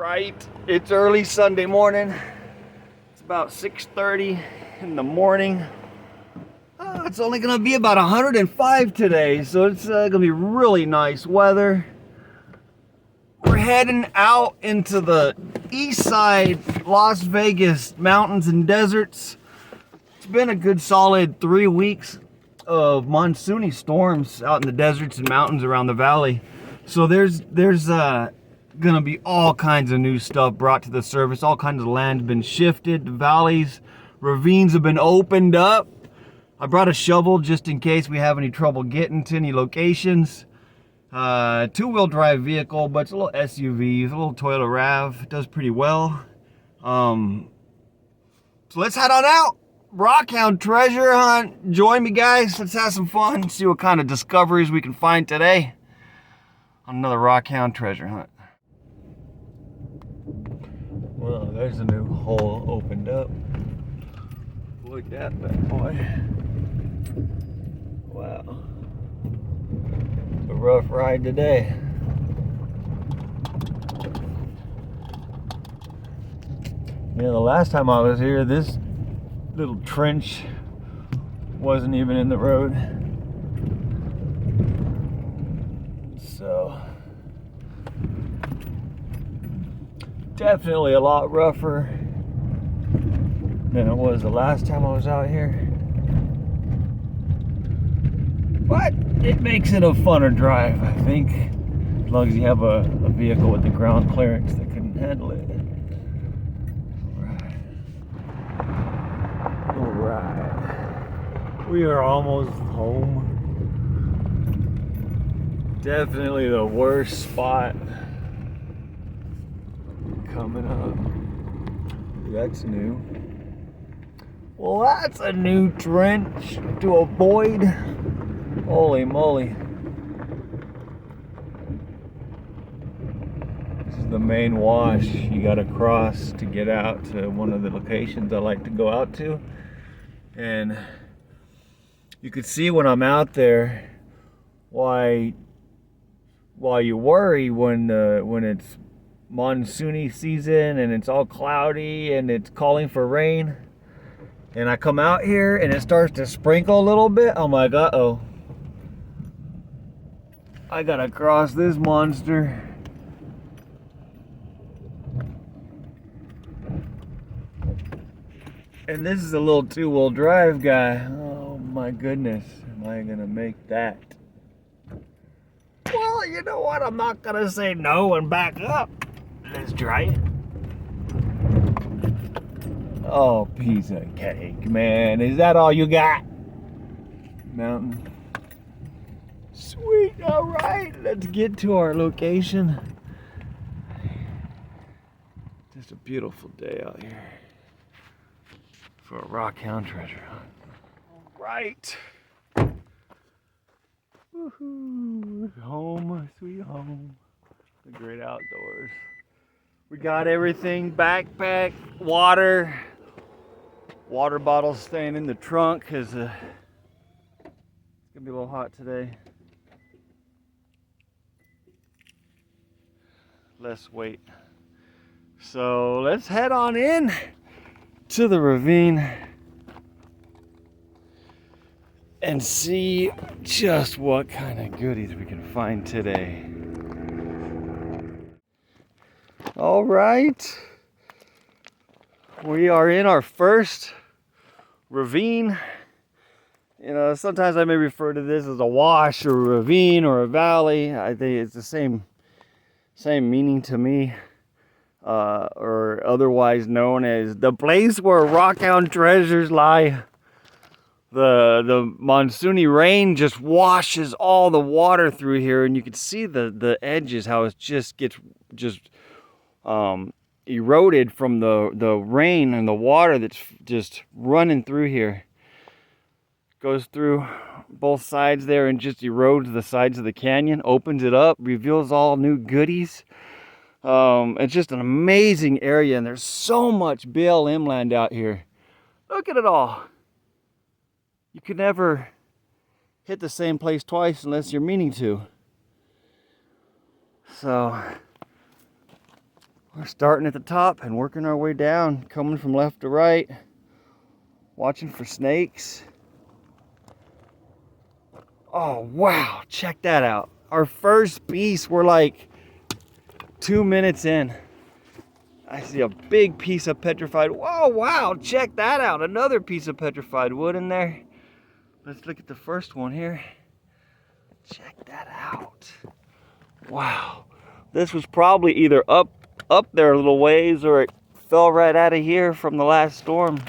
right, it's early Sunday morning. It's about 6:30 in the morning. It's only gonna be about 105 today, so it's gonna be really nice weather. We're heading out into the east side Las Vegas mountains and deserts. It's been a good solid 3 weeks of monsoony storms out in the deserts and mountains around the valley. So there's gonna be all kinds of new stuff brought to the surface. All kinds of land's been shifted. The valleys, ravines have been opened up. I brought a shovel just in case we have any trouble getting to any locations. Two-wheel drive vehicle, but it's a little SUV. It's a little Toyota RAV. It does pretty well. So let's head on out. Rockhound Treasure Hunt. Join me, guys. Let's have some fun. See what kind of discoveries we can find today on another Rockhound Treasure Hunt. Well, there's a new hole opened up. Look at that, boy. Wow. A rough ride today. Yeah, the last time I was here, this little trench wasn't even in the road. So definitely a lot rougher than it was the last time I was out here. But it makes it a funner drive, I think, as long as you have a vehicle with the ground clearance that can handle it. Alright. We are almost home. Definitely the worst spot coming up. That's new. Well, that's a new trench to avoid. Holy moly. This is the main wash you gotta cross to get out to one of the locations I like to go out to. And you could see when I'm out there why you worry when it's monsoony season and it's all cloudy and it's calling for rain. And I come out here and it starts to sprinkle a little bit. I'm like, uh-oh. I gotta cross this monster. And this is a little two-wheel drive guy. Oh my goodness, am I gonna make that? Well, you know what? I'm not gonna say no and back up. Let's try it. Oh, piece of cake, man. Is that all you got? Mountain. Sweet, all right. Let's get to our location. Just a beautiful day out here for a Rockhound Treasure Hunt. All right. Woohoo. Home, sweet home. The great outdoors. We got everything, backpack, water bottles staying in the trunk because it's gonna be a little hot today. Less weight. So let's head on in to the ravine and see just what kind of goodies we can find today. All right, we are in our first ravine. You know, sometimes I may refer to this as a wash or a ravine or a valley. I think it's the same meaning to me, or otherwise known as the place where Rockhound treasures lie. The monsoony rain just washes all the water through here, and you can see the edges, how it just gets eroded from the rain and the water that's just running through here. Goes through both sides there and just erodes the sides of the canyon, opens it up, reveals all new goodies. It's just an amazing area, and there's so much BLM land out here. Look at it all. You could never hit the same place twice unless you're meaning to. So We're starting at the top and working our way down, coming from left to right, watching for snakes. Oh, wow, check that out. Our first piece, we're like 2 minutes in. I see a big piece of petrified. Whoa, wow, check that out. Another piece of petrified wood in there. Let's look at the first one here. Check that out. Wow. This was probably either up there a little ways, or it fell right out of here from the last storm.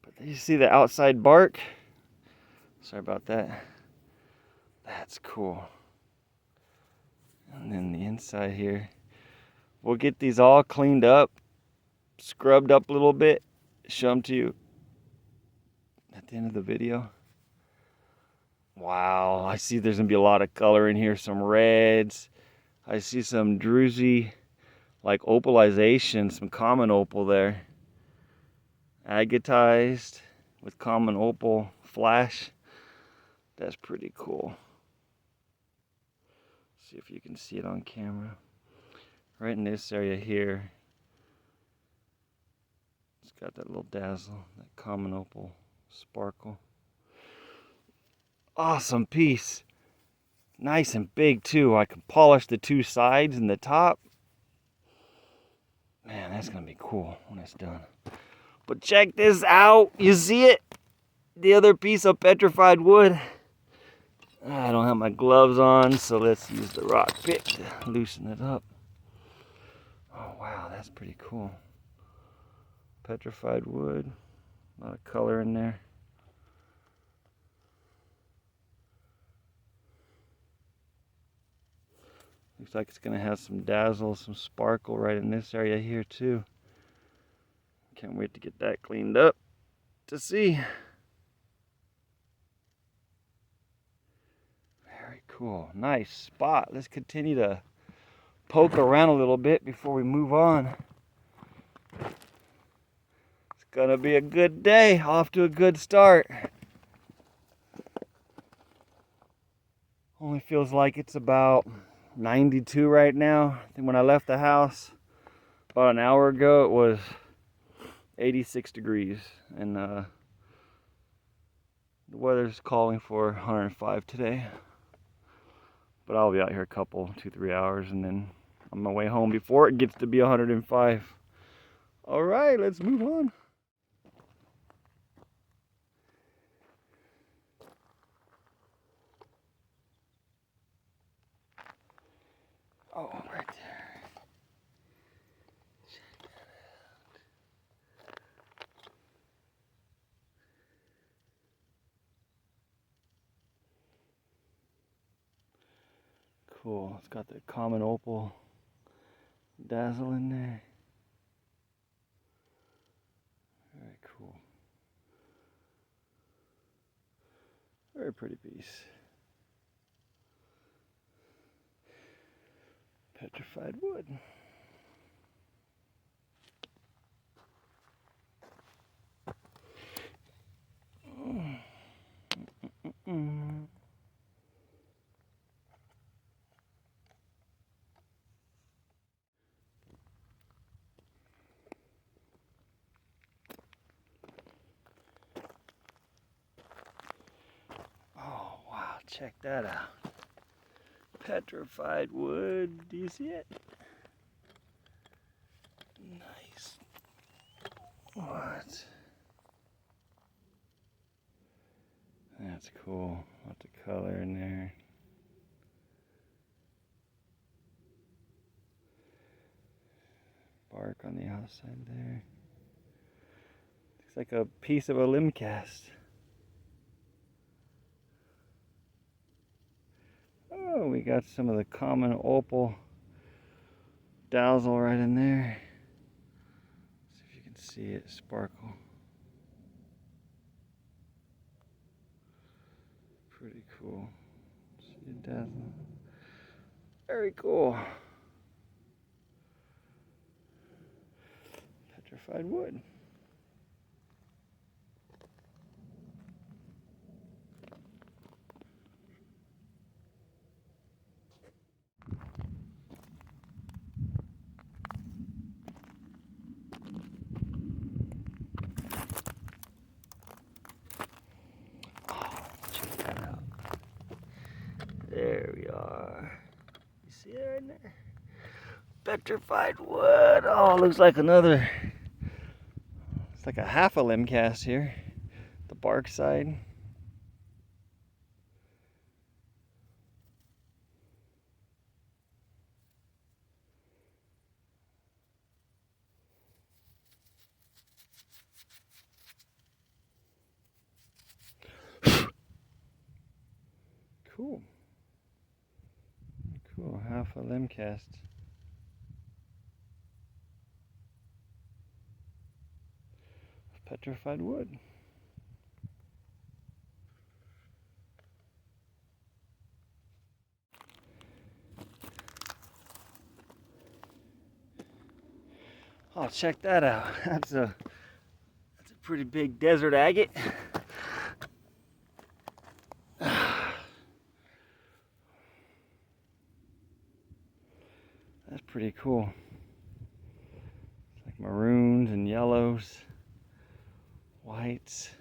But you see the outside bark? Sorry about that. That's cool. And then the inside here. We'll get these all cleaned up, scrubbed up a little bit, show them to you at the end of the video. Wow, I see there's gonna be a lot of color in here, some reds. I see some druzy, like opalization, some common opal there. Agatized with common opal flash. That's pretty cool. See if you can see it on camera. Right in this area here, it's got that little dazzle, that common opal sparkle. Awesome piece. Nice and big too. I can polish the two sides and the top. Man, that's gonna be cool when it's done. But check this out. You see it? The other piece of petrified wood. I don't have my gloves on, so let's use the rock pick to loosen it up. Oh wow, that's pretty cool. Petrified wood. A lot of color in there. Looks like it's gonna have some dazzle, some sparkle right in this area here too. Can't wait to get that cleaned up to see. Very cool, nice spot. Let's continue to poke around a little bit before we move on. It's gonna be a good day, off to a good start. Only feels like it's about 92 right now. I think when I left the house about an hour ago, it was 86 degrees, and the weather's calling for 105 today. But I'll be out here a couple, 2-3 hours, and then on my way home before it gets to be 105. All right, let's move on. Oh, right there. Check that out. Cool. It's got the common opal dazzle in there. Very cool. Very pretty piece. Petrified wood. Oh wow, check that out. Petrified wood. Do you see it? Nice. What? That's cool. Lots of color in there. Bark on the outside there. Looks like a piece of a limb cast. Oh, we got some of the common opal dazzle right in there. See if you can see it sparkle. Pretty cool. See it dazzle. Very cool. Petrified wood. are. You see it right there? Petrified wood. Oh, it looks like another. It's like a half a limb cast here. The bark side. Cool. Cool, half a limb cast. Petrified wood. Oh, check that out. That's a pretty big desert agate. That's pretty cool. It's like maroons and yellows, whites.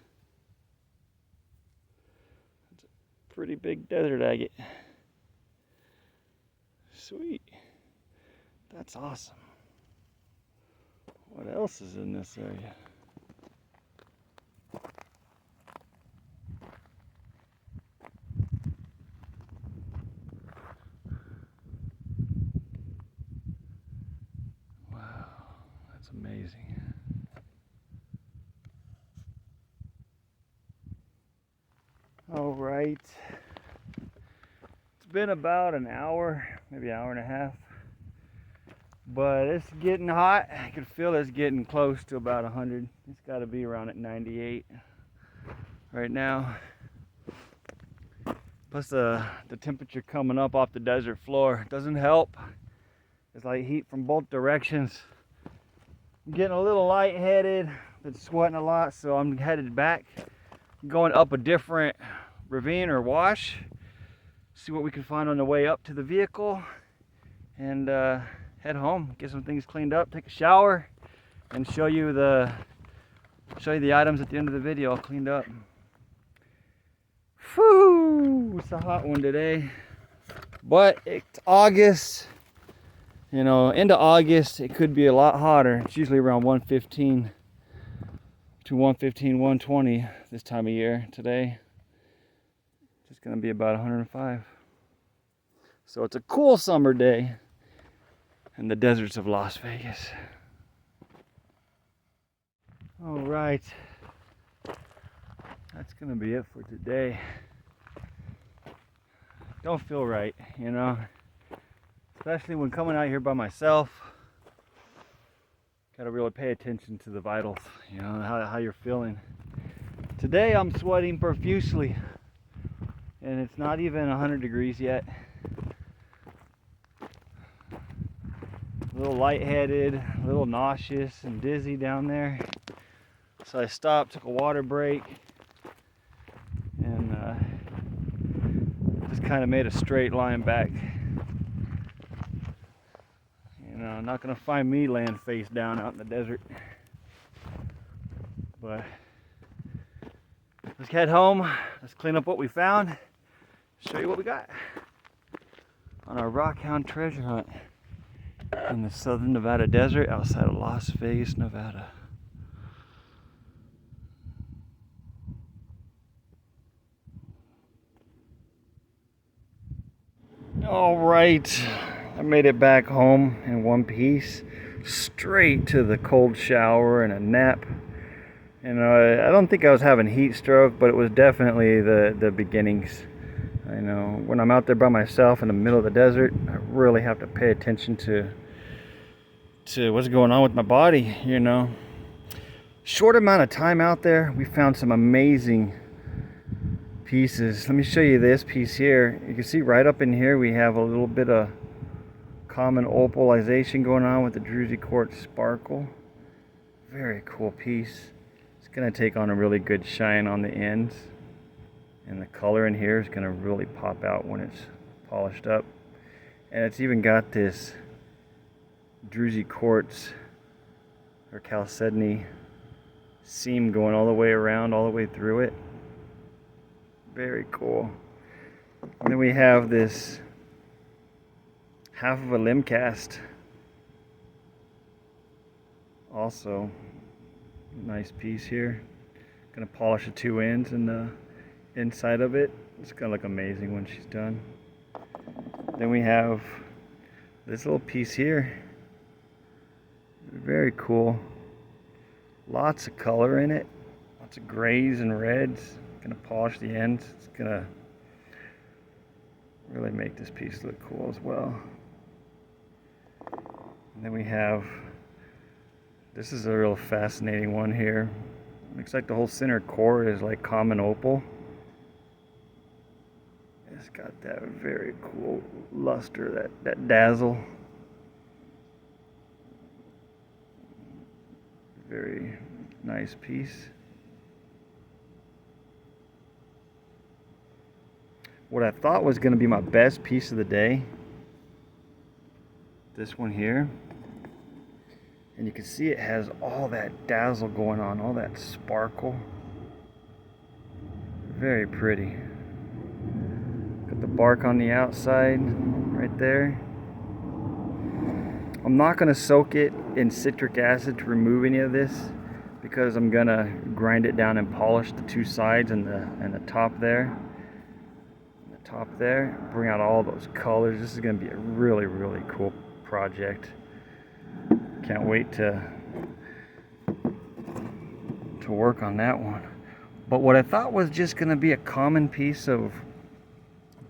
It's a pretty big desert agate. Sweet. That's awesome. What else is in this area? Wow, that's amazing. All right. It's been about an hour, maybe an hour and a half. But it's getting hot. I can feel it's getting close to about 100. It's got to be around at 98 right now. Plus the temperature coming up off the desert floor doesn't help. It's like heat from both directions. I'm getting a little lightheaded. Been sweating a lot, so I'm headed back. Going up a different ravine or wash. See what we can find on the way up to the vehicle. And head home, get some things cleaned up, take a shower, and show you the items at the end of the video all cleaned up. Whew, it's a hot one today, but it's August. You know, into August it could be a lot hotter. It's usually around 115 to 120 this time of year. Today it's just gonna be about 105. So it's a cool summer day in the deserts of Las Vegas. All right, that's gonna be it for today. Don't feel right, you know, especially when coming out here by myself. Gotta really pay attention to the vitals, you know, how you're feeling. Today I'm sweating profusely, and it's not even 100 degrees yet. A little lightheaded, a little nauseous and dizzy down there. So I stopped, took a water break, and just kind of made a straight line back. You know, not gonna find me laying face down out in the desert. But let's head home, let's clean up what we found, show you what we got on our Rockhound treasure hunt in the southern Nevada desert outside of Las Vegas, Nevada. All right, I made it back home in one piece, straight to the cold shower and a nap. You know, I don't think I was having heat stroke, but it was definitely the beginnings. I know when I'm out there by myself in the middle of the desert, I really have to pay attention to what's going on with my body, you know. Short amount of time out there, we found some amazing pieces. Let me show you this piece here. You can see right up in here we have a little bit of common opalization going on with the druzy quartz sparkle. Very cool piece. It's going to take on a really good shine on the ends, and the color in here is going to really pop out when it's polished up. And it's even got this druzy quartz or chalcedony seam going all the way around, all the way through it. Very cool. And then we have this half of a limb cast. Also, nice piece here. Gonna polish the two ends and the inside of it. It's gonna look amazing when she's done. Then we have this little piece here. Very cool. Lots of color in it. Lots of grays and reds. Gonna polish the ends. It's gonna really make this piece look cool as well. And then we have, this is a real fascinating one here. Looks like the whole center core is like common opal. It's got that very cool luster, that dazzle. Very nice piece. What I thought was going to be my best piece of the day, this one here. And you can see it has all that dazzle going on, all that sparkle. Very pretty. Got the bark on the outside right there. I'm not going to soak it in citric acid to remove any of this, because I'm going to grind it down and polish the two sides and the top there. The top there. Bring out all those colors. This is going to be a really, really cool project. Can't wait to work on that one. But what I thought was just going to be a common piece of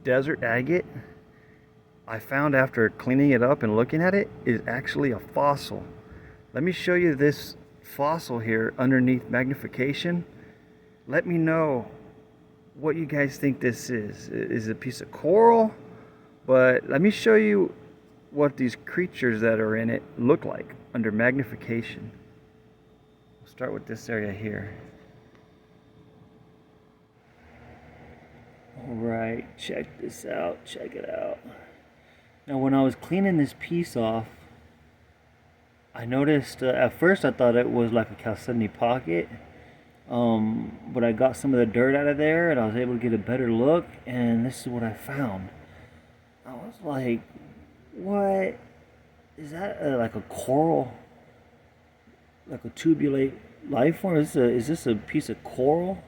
desert agate, I found after cleaning it up and looking at it, is actually a fossil. Let me show you this fossil here underneath magnification. Let me know what you guys think this is. Is it a piece of coral? But let me show you what these creatures that are in it look like under magnification. We'll start with this area here. Alright, check this out, check it out. Now when I was cleaning this piece off, I noticed, at first I thought it was like a chalcedony pocket, but I got some of the dirt out of there and I was able to get a better look, and this is what I found. I was like, what? Is that like a coral? Like a tubulate life form? Is this a piece of coral?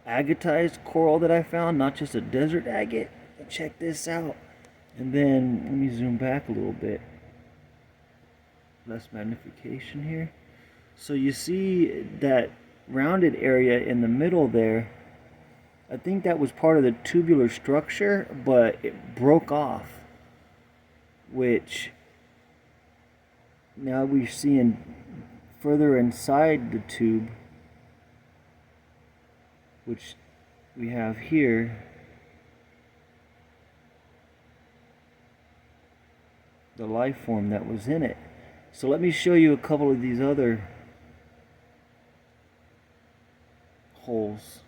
Agatized coral that I found, not just a desert agate. Check this out. And then let me zoom back a little bit. Less magnification here. So you see that rounded area in the middle there. I think that was part of the tubular structure, but it broke off, which now we're seeing further inside the tube, which we have here, the life form that was in it. So let me show you a couple of these other holes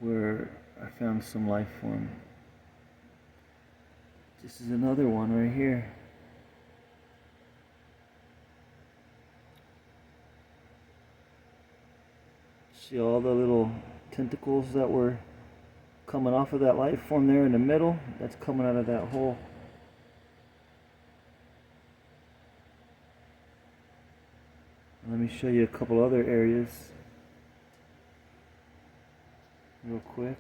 where I found some life form. This is another one right here. See all the little tentacles that were coming off of that life form there in the middle? That's coming out of that hole. Let me show you a couple other areas real quick.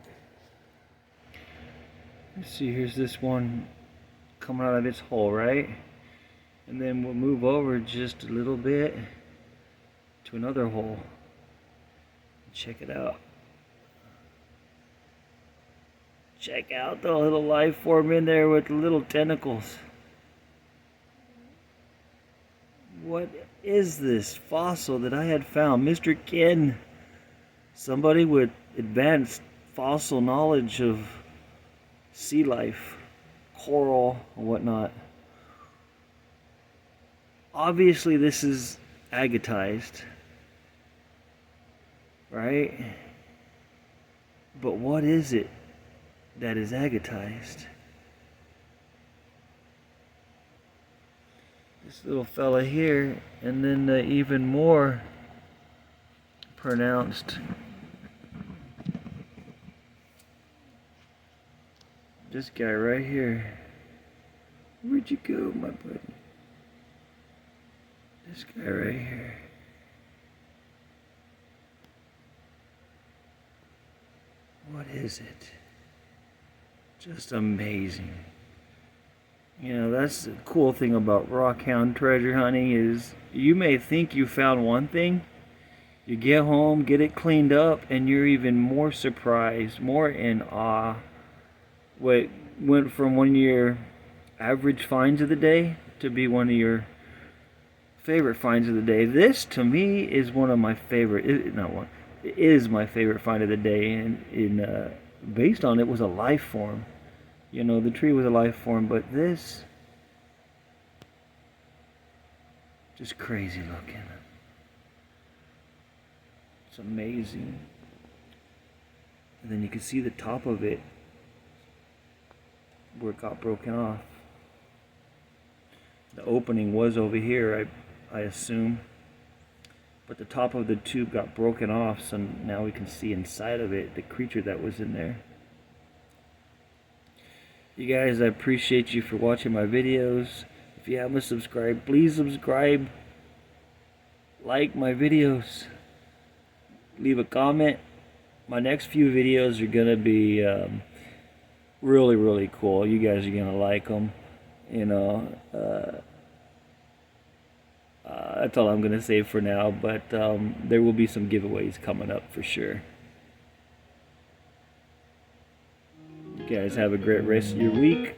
Let's see, here's this one coming out of its hole, right? And then we'll move over just a little bit to another hole. Check it out. Check out the little life form in there with the little tentacles. What is this fossil that I had found? Mr. Ken, somebody with advanced fossil knowledge of sea life, coral, and whatnot. Obviously this is agatized, right? But what is it that is agatized? This little fella here, and then the even more pronounced This guy right here. Where'd you go, my buddy? This guy right here. What is it? Just amazing. You know, that's the cool thing about rockhound treasure hunting is you may think you found one thing, you get home, get it cleaned up, and you're even more surprised, more in awe. What went from one of your average finds of the day to be one of your favorite finds of the day. This, to me, is one of my favorite. It is my favorite find of the day, and based on it was a life form. You know, the tree was a life form, but this, just crazy looking. It's amazing. And then you can see the top of it where it got broken off. The opening was over here, I assume. But the top of the tube got broken off, so now we can see inside of it the creature that was in there. You guys, I appreciate you for watching my videos. If you haven't subscribed, please subscribe. Like my videos. Leave a comment. My next few videos are gonna be really, really cool. You guys are gonna like them. You know, that's all I'm gonna say for now. But there will be some giveaways coming up for sure. You guys have a great rest of your week.